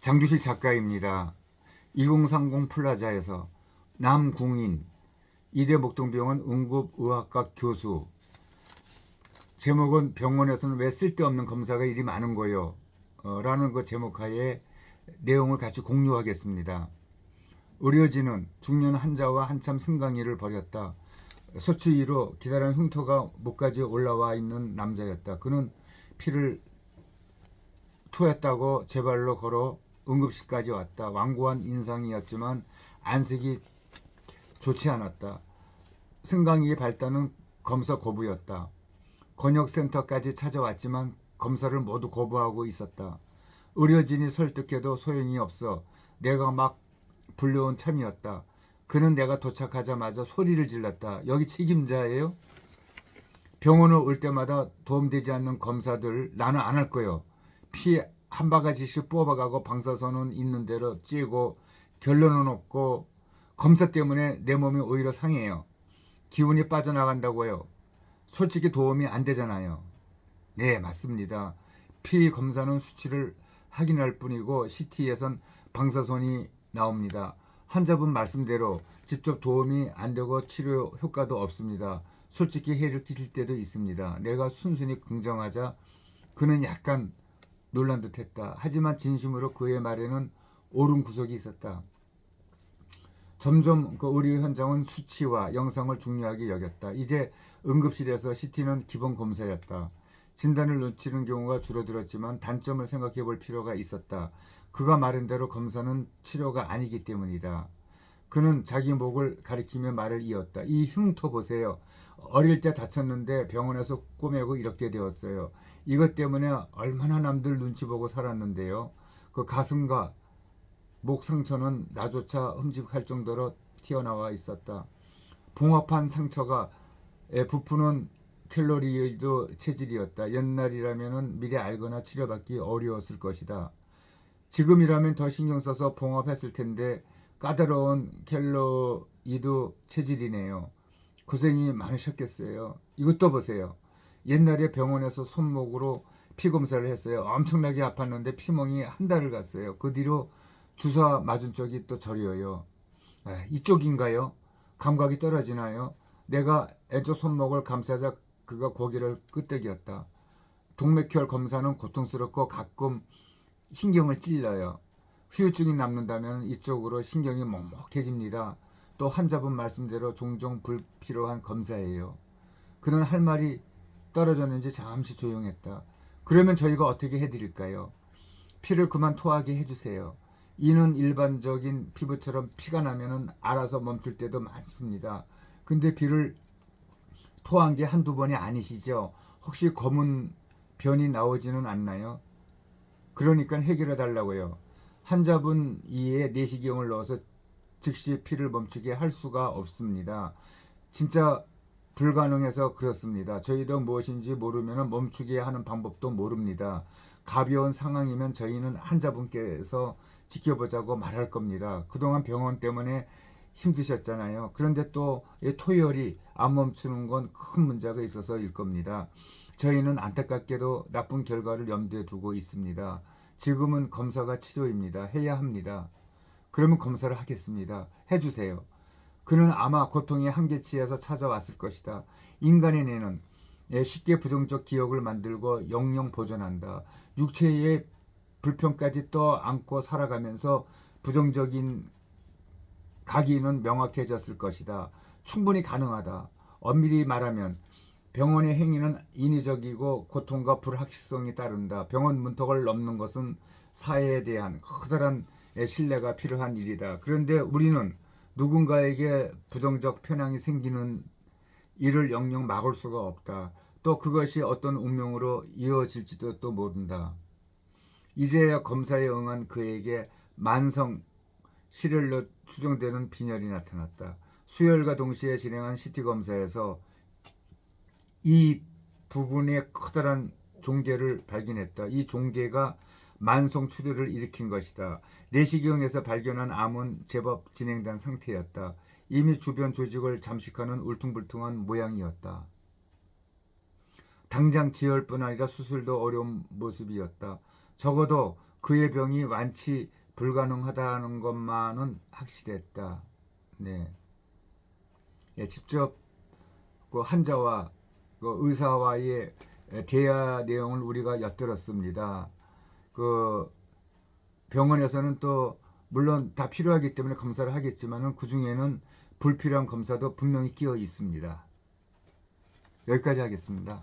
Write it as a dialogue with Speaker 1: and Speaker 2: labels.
Speaker 1: 장주식 작가입니다. 2030 플라자에서 남궁인 이대 목동병원 응급의학과 교수. 제목은 병원에서는 왜 쓸데없는 검사가 이리 많은 거요? 라는 그 제목하에 내용을 같이 공유하겠습니다. 의료진은 중년 환자와 한참 승강이를 벌였다. 소추위로 기다란 흉터가 목까지 올라와 있는 남자였다. 그는 피를 토했다고 제 발로 걸어 응급실까지 왔다. 완고한 인상이었지만 안색이 좋지 않았다. 승강이의 발단은 검사 거부였다. 권역센터까지 찾아왔지만 검사를 모두 거부하고 있었다. 의료진이 설득해도 소용이 없어 내가 막 불려온 참이었다. 그는 내가 도착하자마자 소리를 질렀다. 여기 책임자예요? 병원을 올 때마다 도움되지 않는 검사들 나는 안 할 거요. 피 한 바가지씩 뽑아가고 방사선은 있는 대로 찌고 결론은 없고 검사 때문에 내 몸이 오히려 상해요. 기운이 빠져나간다고요. 솔직히 도움이 안 되잖아요. 네, 맞습니다. 피 검사는 수치를 확인할 뿐이고 CT에선 방사선이 나옵니다. 환자분 말씀대로 직접 도움이 안 되고 치료 효과도 없습니다. 솔직히 해를 끼칠 때도 있습니다. 내가 순순히 긍정하자 그는 약간 놀란 듯했다. 하지만 진심으로 그의 말에는 옳은 구석이 있었다. 점점 그 의료 현장은 수치와 영상을 중요하게 여겼다. 이제 응급실에서 CT는 기본 검사였다. 진단을 놓치는 경우가 줄어들었지만 단점을 생각해 볼 필요가 있었다. 그가 말한 대로 검사는 치료가 아니기 때문이다. 그는 자기 목을 가리키며 말을 이었다. 이 흉터 보세요. 어릴 때 다쳤는데 병원에서 꼬매고 이렇게 되었어요. 이것 때문에 얼마나 남들 눈치 보고 살았는데요. 그 가슴과 목 상처는 나조차 흠집할 정도로 튀어나와 있었다. 봉합한 상처가 부푸는 켈로리드 체질이었다. 옛날이라면 미리 알거나 치료받기 어려웠을 것이다. 지금이라면 더 신경 써서 봉합했을 텐데 까다로운 켈로이드 체질이네요. 고생이 많으셨겠어요. 이것도 보세요. 옛날에 병원에서 손목으로 피 검사를 했어요. 엄청나게 아팠는데 피멍이 한 달을 갔어요. 그 뒤로 주사 맞은 쪽이 또 저려요. 이쪽인가요? 감각이 떨어지나요? 내가 왼쪽 손목을 감싸자 그가 고개를 끄덕였다. 동맥혈 검사는 고통스럽고 가끔 신경을 찔러요. 후유증이 남는다면 이쪽으로 신경이 먹먹해집니다. 또 환자분 말씀대로 종종 불필요한 검사예요. 그는 할 말이 떨어졌는지 잠시 조용했다. 그러면 저희가 어떻게 해드릴까요? 피를 그만 토하게 해주세요. 이는 일반적인 피부처럼 피가 나면 알아서 멈출 때도 많습니다. 근데 피를 토한 게 한두 번이 아니시죠? 혹시 검은 변이 나오지는 않나요? 그러니까 해결해 달라고요. 환자분 이에 내시경을 넣어서 즉시 피를 멈추게 할 수가 없습니다. 진짜 불가능해서 그렇습니다. 저희도 무엇인지 모르면 멈추게 하는 방법도 모릅니다. 가벼운 상황이면 저희는 환자분께서 지켜보자고 말할 겁니다. 그동안 병원 때문에 힘드셨잖아요. 그런데 또 토혈이 안 멈추는 건 큰 문제가 있어서일 겁니다. 저희는 안타깝게도 나쁜 결과를 염두에 두고 있습니다. 지금은 검사가 치료입니다. 해야 합니다. 그러면 검사를 하겠습니다. 해주세요. 그는 아마 고통의 한계치에서 찾아왔을 것이다. 인간의 뇌는 쉽게 부정적 기억을 만들고 영영 보존한다. 육체의 불평까지 떠안고 살아가면서 부정적인 각인은 명확해졌을 것이다. 충분히 가능하다. 엄밀히 말하면 병원의 행위는 인위적이고 고통과 불확실성이 따른다. 병원 문턱을 넘는 것은 사회에 대한 커다란 신뢰가 필요한 일이다. 그런데 우리는 누군가에게 부정적 편향이 생기는 일을 영영 막을 수가 없다. 또 그것이 어떤 운명으로 이어질지도 또 모른다. 이제야 검사에 응한 그에게 만성 실혈로 추정되는 빈혈이 나타났다. 수혈과 동시에 진행한 CT 검사에서 이 부분에 커다란 종괴를 발견했다. 이 종괴가 만성 출혈을 일으킨 것이다. 내시경에서 발견한 암은 제법 진행된 상태였다. 이미 주변 조직을 잠식하는 울퉁불퉁한 모양이었다. 당장 지혈뿐 아니라 수술도 어려운 모습이었다. 적어도 그의 병이 완치 불가능하다는 것만은 확실했다. 네. 예, 직접 그 환자와 그 의사와의 대화 내용을 우리가 엿들었습니다. 그 병원에서는 또 물론 다 필요하기 때문에 검사를 하겠지만은 그 중에는 불필요한 검사도 분명히 끼어 있습니다. 여기까지 하겠습니다.